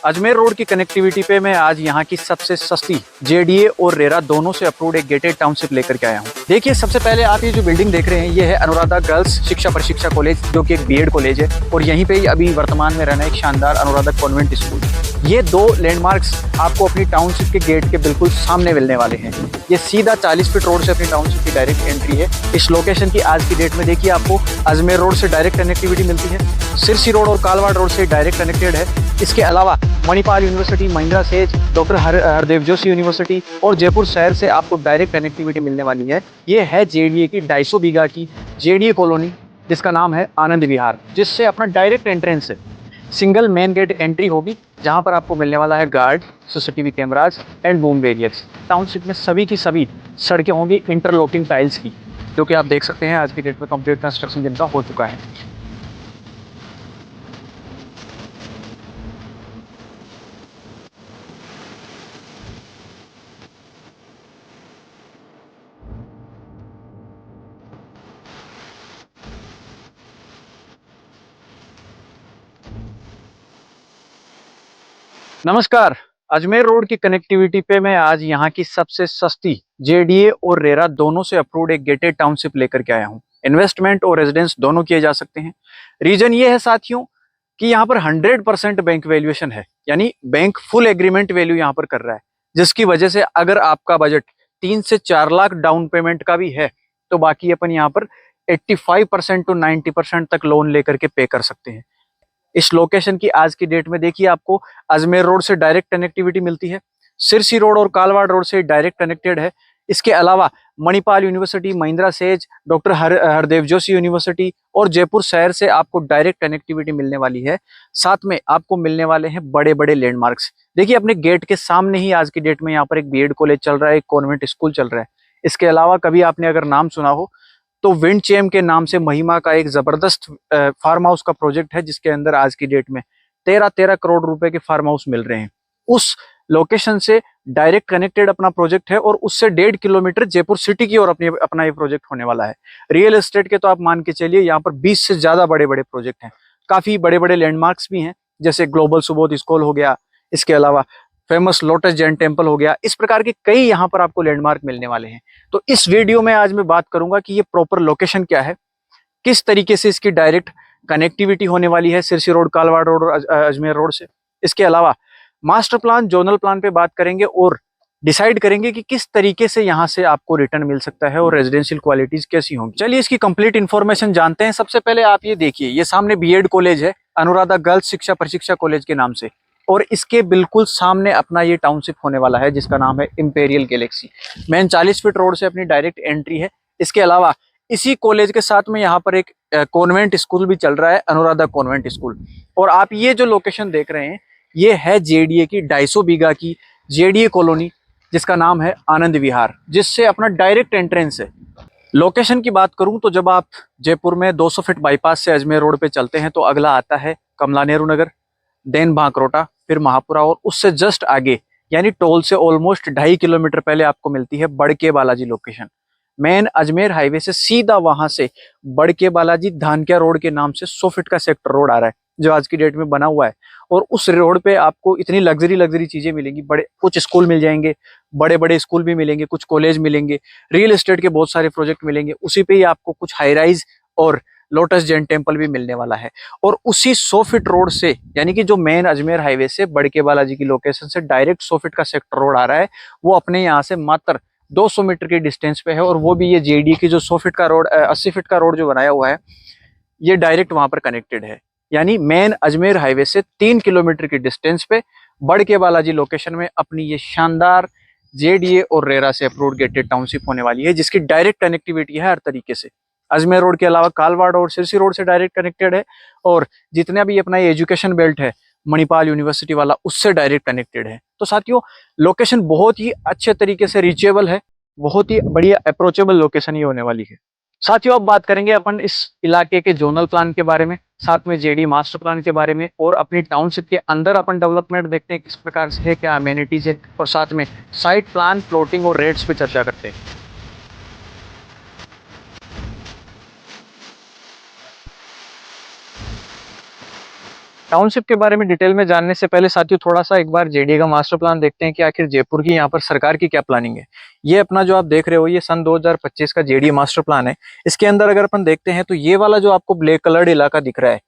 Ajmer road की connectivity पे मैं आज यहाँ की सबसे सस्ती जेडीए और रेरा दोनों से अप्रूव्ड एक गेटेड टाउनशिप लेकर के आया हूँ। देखिए, सबसे पहले आप ये जो बिल्डिंग देख रहे हैं ये है अनुराधा गर्ल्स शिक्षा प्रशिक्षा कॉलेज, जो कि एक बीएड कॉलेज है और यहीं पे ही अभी वर्तमान में रहना एक शानदार अनुराधा कॉन्वेंट स्कूल। ये दो लैंडमार्क्स आपको अपनी टाउनशिप के गेट के बिल्कुल सामने मिलने वाले हैं। ये सीधा 40 फीट रोड से अपनी टाउनशिप की डायरेक्ट एंट्री है। इस लोकेशन की आज की डेट में देखिए आपको अजमेर रोड से डायरेक्ट कनेक्टिविटी मिलती है, सिरसी रोड और कालवाड़ रोड से डायरेक्ट कनेक्टेड है। इसके अलावा Manipal university, Mahindra says, doctor Hardev Joshi university और जयपुर शहर से आपको डायरेक्ट कनेक्टिविटी मिलने वाली है। ये है जेडीए की 250 बीघा की जेडीए कॉलोनी, जिसका नाम है आनंद विहार, जिससे अपना डायरेक्ट एंट्रेंस है। सिंगल मेन गेट एंट्री होगी, जहां पर आपको मिलने वाला है guard, CCTV cameras and boom barriers. Township में सभी की सभी सड़कें होंगी इंटरलॉकिंग टाइल्स की, जो कि आप देख सकते हैं आज की डेट में कंप्लीट कंस्ट्रक्शन जिनका हो चुका है। नमस्कार। अजमेर रोड की कनेक्टिविटी पे मैं आज यहाँ की सबसे सस्ती जेडीए और रेरा दोनों से अप्रूव्ड एक गेटेड टाउनशिप लेकर के आया हूँ। इन्वेस्टमेंट और रेजिडेंस दोनों किए जा सकते हैं। रीजन ये है साथियों कि यहाँ पर 100% बैंक वैल्यूएशन है, यानी बैंक फुल एग्रीमेंट वैल्यू यहाँ पर कर रहा है, जिसकी वजह से अगर आपका बजट 3 से 4 लाख डाउन पेमेंट का भी है तो बाकी अपन यहाँ पर 85% टू 90% तक लोन लेकर के पे कर सकते हैं। इस लोकेशन की आज की डेट में देखिए आपको अजमेर रोड से डायरेक्ट कनेक्टिविटी मिलती है, सिरसी रोड और कालवाड़ रोड से डायरेक्ट कनेक्टेड है। इसके अलावा Manipal university, Mahindra says, doctor Hardev Joshi university और जयपुर शहर से आपको डायरेक्ट कनेक्टिविटी मिलने वाली है। साथ में आपको मिलने वाले हैं बड़े बड़े लैंडमार्क्स। देखिए, अपने गेट के सामने ही आज की डेट में यहाँ पर एक बीएड कॉलेज चल रहा है, एक कॉन्वेंट स्कूल चल रहा है। इसके अलावा कभी आपने अगर नाम सुना हो तो विंड चेम के नाम से महिमा का एक जबरदस्त फार्म हाउस का प्रोजेक्ट है, जिसके अंदर आज की डेट में 13 करोड़ रुपए के फार्म हाउस मिल रहे हैं। उस लोकेशन से डायरेक्ट कनेक्टेड अपना प्रोजेक्ट है और उससे 1.5 किलोमीटर जयपुर सिटी की ओर अपना ये प्रोजेक्ट होने वाला है। रियल एस्टेट के तो आप मान के चलिए यहाँ पर 20 से ज्यादा बड़े बड़े प्रोजेक्ट हैं। काफी बड़े बड़े लैंडमार्क्स भी हैं, जैसे ग्लोबल सुबोध स्कूल हो गया, इसके अलावा फेमस लोटस जैन टेम्पल हो गया। इस प्रकार के कई यहाँ पर आपको लैंडमार्क मिलने वाले हैं। तो इस वीडियो में आज मैं बात करूंगा कि ये प्रॉपर लोकेशन क्या है, किस तरीके से इसकी डायरेक्ट कनेक्टिविटी होने वाली है सिरसी रोड, कालवाड़ रोड और अजमेर रोड से। इसके अलावा मास्टर प्लान, जोनल प्लान पे बात करेंगे और डिसाइड करेंगे कि किस तरीके से यहाँ से आपको रिटर्न मिल सकता है और रेजिडेंशियल क्वालिटीज कैसी होंगी। चलिए इसकी कंप्लीट इन्फॉर्मेशन जानते हैं। सबसे पहले आप ये देखिए, ये सामने बीएड कॉलेज है, अनुराधा गर्ल्स शिक्षा प्रशिक्षा कॉलेज के नाम से, और इसके बिल्कुल सामने अपना ये टाउनशिप होने वाला है, जिसका नाम है imperial Galaxy. Main 40 feet road से अपनी डायरेक्ट एंट्री है। इसके अलावा इसी कॉलेज के साथ में यहाँ पर एक कॉन्वेंट स्कूल भी चल रहा है, अनुराधा कॉन्वेंट स्कूल। और आप ये जो लोकेशन देख रहे हैं ये है जेडीए की 250 बीघा की जेडीए कॉलोनी, जिसका नाम है आनंद विहार, जिससे अपना डायरेक्ट एंट्रेंस है। लोकेशन की बात करूं तो जब आप जयपुर में 200 फीट बाईपास से अजमेर रोड पे चलते हैं तो अगला आता है कमला नेहरू नगर, देन भांकरोटा, फिर महापुरा, और उससे जस्ट आगे यानी टोल से ऑलमोस्ट 2.5 किलोमीटर पहले आपको मिलती है बड़के Balaji location. Main Ajmer highway से सीधा वहां से बड़के बालाजी धानक्या रोड के नाम से 100 फीट का सेक्टर रोड आ रहा है, जो आज की डेट में बना हुआ है। और उस रोड पे आपको इतनी लग्जरी चीजें मिलेंगी, बड़े कुछ स्कूल मिल जाएंगे, बड़े बड़े स्कूल भी मिलेंगे, कुछ कॉलेज मिलेंगे, रियल एस्टेट के बहुत सारे प्रोजेक्ट मिलेंगे। उसी पे ही आपको कुछ हाई राइज और लोटस जैन टेम्पल भी मिलने वाला है। और उसी 100 फीट रोड से, यानी कि जो मेन अजमेर हाईवे से बड़के बालाजी की लोकेशन से डायरेक्ट 100 फीट का सेक्टर रोड आ रहा है, वो अपने यहाँ से मात्र 200 मीटर के डिस्टेंस पे है। और वो भी ये जेडीए की जो 100 फीट का रोड, 80 फीट का रोड जो बनाया हुआ है, ये डायरेक्ट वहां पर कनेक्टेड है। यानी मेन अजमेर हाईवे से 3 किलोमीटर की डिस्टेंस पे बड़के बालाजी लोकेशन में अपनी ये शानदार जेडीए और रेरा से अप्रूव्ड गेटेड टाउनशिप होने वाली है, जिसकी डायरेक्ट कनेक्टिविटी है हर तरीके से। अजमेर रोड के अलावा कालवाड़ और सिरसी रोड से डायरेक्ट कनेक्टेड है, और जितना भी अपना ये एजुकेशन बेल्ट है मणिपाल यूनिवर्सिटी वाला, उससे डायरेक्ट कनेक्टेड है। तो साथियों, लोकेशन बहुत ही अच्छे तरीके से रीचेबल है, बहुत ही बढ़िया अप्रोचेबल लोकेशन ही होने वाली है। साथियों, अब बात करेंगे अपन इस इलाके के जोनल प्लान के बारे में, साथ में जेडी मास्टर प्लान के बारे में, और अपनी टाउनशिप के अंदर अपन डेवलपमेंट देखते हैं किस प्रकार से है, क्या अमेनिटीज है, और साथ में साइट प्लान, प्लॉटिंग और रेट्स पे चर्चा करते हैं। टाउनशिप के बारे में डिटेल में जानने से पहले साथियों थोड़ा सा एक बार जेडीए का मास्टर प्लान देखते हैं कि आखिर जयपुर की यहाँ पर सरकार की क्या प्लानिंग है। ये अपना जो आप देख रहे हो ये सन 2025 का जेडीए मास्टर प्लान है। इसके अंदर अगर अपन देखते हैं तो ये वाला जो आपको ब्लैक कलर्ड इलाका दिख रहा है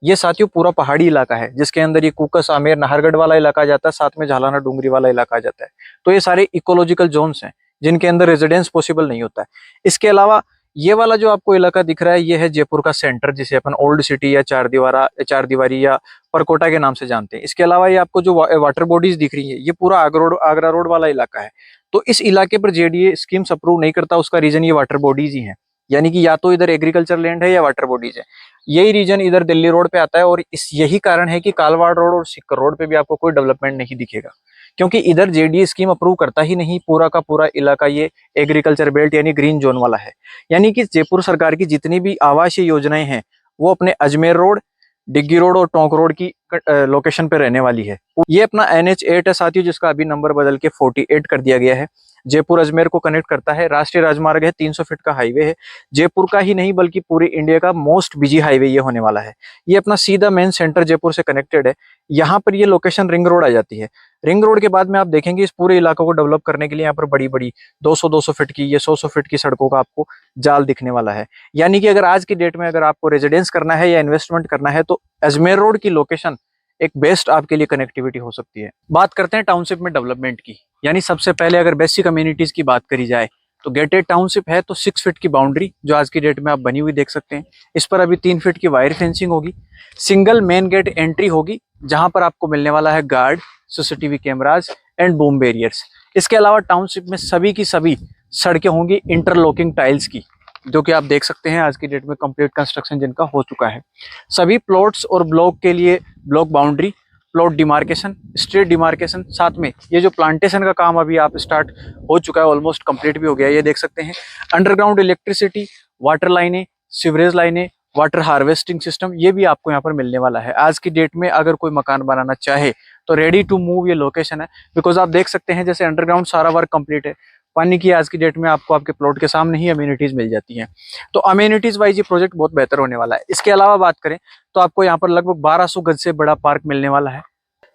ये साथियों पूरा पहाड़ी इलाका है, जिसके अंदर ये कुकस आमेर नाहरगढ़ वाला इलाका आ जाता है, साथ में झालाना डूंगरी वाला इलाका आ जाता है। तो ये सारे इकोलॉजिकल जोन्स हैं जिनके अंदर रेजिडेंस पॉसिबल नहीं होता है। इसके अलावा ये वाला जो आपको इलाका दिख रहा है ये है जयपुर का सेंटर, जिसे अपन ओल्ड सिटी या चार दीवारी या परकोटा के नाम से जानते हैं। इसके अलावा ये आपको जो वाटर बॉडीज दिख रही है ये पूरा आगरा रोड वाला इलाका है। तो इस इलाके पर जेडीए स्कीम्स अप्रूव नहीं करता, उसका रीजन ये वाटर बॉडीज ही है। यानी कि या तो इधर एग्रीकल्चर लैंड है या वाटर बॉडीज है। यही रीजन इधर दिल्ली रोड पे आता है और यही कारण है कि कालवाड़ रोड और सिक्कर रोड पे भी आपको कोई डेवलपमेंट नहीं दिखेगा, क्योंकि इधर जेडीए स्कीम अप्रूव करता ही नहीं। पूरा का पूरा इलाका ये एग्रीकल्चर बेल्ट यानी ग्रीन जोन वाला है। यानी कि जयपुर सरकार की जितनी भी आवासीय योजनाएं हैं वो अपने अजमेर रोड, डिग्गी रोड और टोंक रोड की लोकेशन पे रहने वाली है। ये अपना NH8 है साथियों, जिसका अभी नंबर बदल के 48 कर दिया गया है। जयपुर अजमेर को कनेक्ट करता है, राष्ट्रीय राजमार्ग है, 300 फीट का हाईवे है। जयपुर का ही नहीं बल्कि पूरी इंडिया का मोस्ट बिजी हाईवे ये होने वाला है। ये अपना सीधा मेन सेंटर जयपुर से कनेक्टेड है। यहाँ पर ये लोकेशन रिंग रोड आ जाती है। रिंग रोड के बाद में आप देखेंगे इस पूरे इलाकों को डेवलप करने के लिए यहाँ पर बड़ी बड़ी 200-200 फीट की, ये 100-100 फीट की सड़कों का आपको जाल दिखने वाला है। यानी कि अगर आज की डेट में अगर आपको रेजिडेंस करना है या इन्वेस्टमेंट करना है तो अजमेर रोड की लोकेशन एक बेस्ट आपके लिए कनेक्टिविटी हो सकती है। बात करते हैं टाउनशिप में डेवलपमेंट की। यानी सबसे पहले अगर बेसिक कम्युनिटीज की बात करी जाए तो गेटेड टाउनशिप है तो 6 फीट की बाउंड्री जो आज की डेट में आप बनी हुई देख सकते हैं। इस पर अभी 3 फीट की वायर फेंसिंग होगी। सिंगल मेन गेट एंट्री होगी जहां पर आपको मिलने वाला है guard, CCTV cameras and boom barriers. इसके अलावा टाउनशिप में सभी की सभी सड़कें होंगी इंटरलॉकिंग टाइल्स की, जो कि आप देख सकते हैं आज की डेट में कंप्लीट कंस्ट्रक्शन जिनका हो चुका है। सभी प्लॉट्स और ब्लॉक के लिए block boundary, plot demarcation, street demarcation, साथ में ये जो प्लांटेशन का काम अभी आप स्टार्ट हो चुका है, ऑलमोस्ट कंप्लीट भी हो गया है, ये देख सकते हैं। अंडरग्राउंड इलेक्ट्रिसिटी, वाटर लाइनें, सीवरेज लाइनें, वाटर हार्वेस्टिंग सिस्टम, ये भी आपको यहाँ पर मिलने वाला है। आज की डेट में अगर कोई मकान बनाना चाहे तो रेडी टू मूव ये लोकेशन है, बिकॉज आप देख सकते हैं जैसे अंडरग्राउंड सारा वर्क कंप्लीट है। पानी की आज की डेट में आपको आपके प्लॉट के सामने ही अम्यूनिटीज मिल जाती हैं। तो अम्यूनिटीज वाइज ये प्रोजेक्ट बहुत बेहतर होने वाला है। इसके अलावा बात करें तो आपको यहाँ पर लगभग 1200 गज से बड़ा पार्क मिलने वाला है।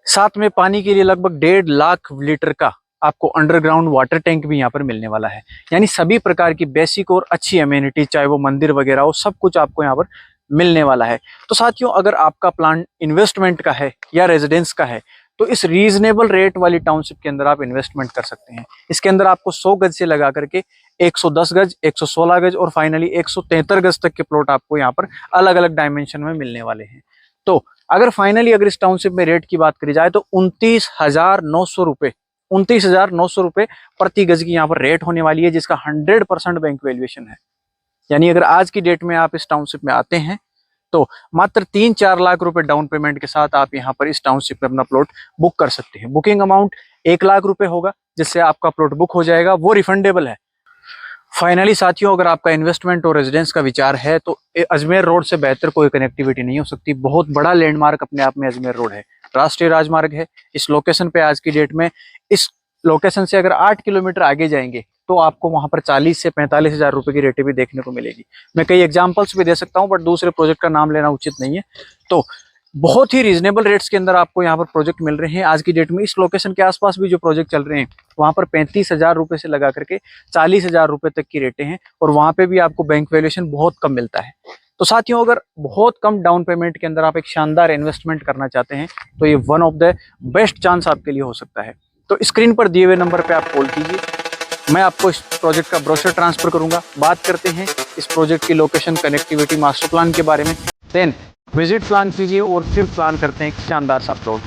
साथ में पानी के लिए लगभग 1.5 लाख लीटर का आपको अंडरग्राउंड वाटर टैंक भी यहाँ पर मिलने वाला है। यानी सभी प्रकार की बेसिक और अच्छी अम्यूनिटी, चाहे वो मंदिर वगैरह हो, सब कुछ आपको यहाँ पर मिलने वाला है। तो साथियों अगर आपका प्लान इन्वेस्टमेंट का है या रेजिडेंस का है तो इस रीजनेबल रेट वाली टाउनशिप के अंदर आप इन्वेस्टमेंट कर सकते हैं। इसके अंदर आपको 100 गज से लगा करके 110 गज, 116 गज और फाइनली 173 गज तक के प्लॉट आपको यहाँ पर अलग अलग डायमेंशन में मिलने वाले हैं। तो अगर फाइनली अगर इस टाउनशिप में रेट की बात करी जाए तो 29,900 रुपए 29,900 रुपए प्रति गज की यहाँ पर रेट होने वाली है, जिसका 100% बैंक वैल्यूएशन है। यानी अगर आज की डेट में आप इस टाउनशिप में आते हैं तो मात्र 3-4 लाख रुपए डाउन पेमेंट के साथ आप यहाँ पर इस टाउनशिप में अपना प्लॉट बुक कर सकते हैं। बुकिंग अमाउंट 1 लाख रुपए होगा, जिससे आपका प्लॉट बुक हो जाएगा, वो रिफंडेबल है। फाइनली साथियों अगर आपका इन्वेस्टमेंट और रेजिडेंस का विचार है तो अजमेर रोड से बेहतर कोई कनेक्टिविटी नहीं हो सकती। बहुत बड़ा लैंडमार्क अपने आप में अजमेर रोड है, राष्ट्रीय राजमार्ग है। इस लोकेशन पे आज की डेट में इस लोकेशन से अगर 8 किलोमीटर आगे जाएंगे तो आपको वहां पर 40 से 45 हजार रुपए की रेटें भी देखने को मिलेगी। मैं कई एग्जांपल्स भी दे सकता हूं बट दूसरे प्रोजेक्ट का नाम लेना उचित नहीं है। तो बहुत ही रीजनेबल रेट्स के अंदर आपको यहाँ पर प्रोजेक्ट मिल रहे हैं आज की डेट में। इस लोकेशन के आसपास भी जो प्रोजेक्ट चल रहे हैं वहां पर 35,000 रुपए से लगा करके 40,000 रुपए तक की रेटें हैं, और वहां पे भी आपको बैंक वैल्यूएशन बहुत कम मिलता है। तो साथियों अगर बहुत कम डाउन पेमेंट के अंदर आप एक शानदार इन्वेस्टमेंट करना चाहते हैं तो ये one of the best chance आपके लिए हो सकता है। तो स्क्रीन पर दिए हुए नंबर पे आप कॉल कीजिए, मैं आपको इस प्रोजेक्ट का ब्रोशर ट्रांसफर करूंगा। बात करते हैं इस प्रोजेक्ट की लोकेशन, कनेक्टिविटी, मास्टर प्लान के बारे में। देन विजिट प्लान कीजिए और फिर प्लान करते हैं एक शानदार सा प्लॉट।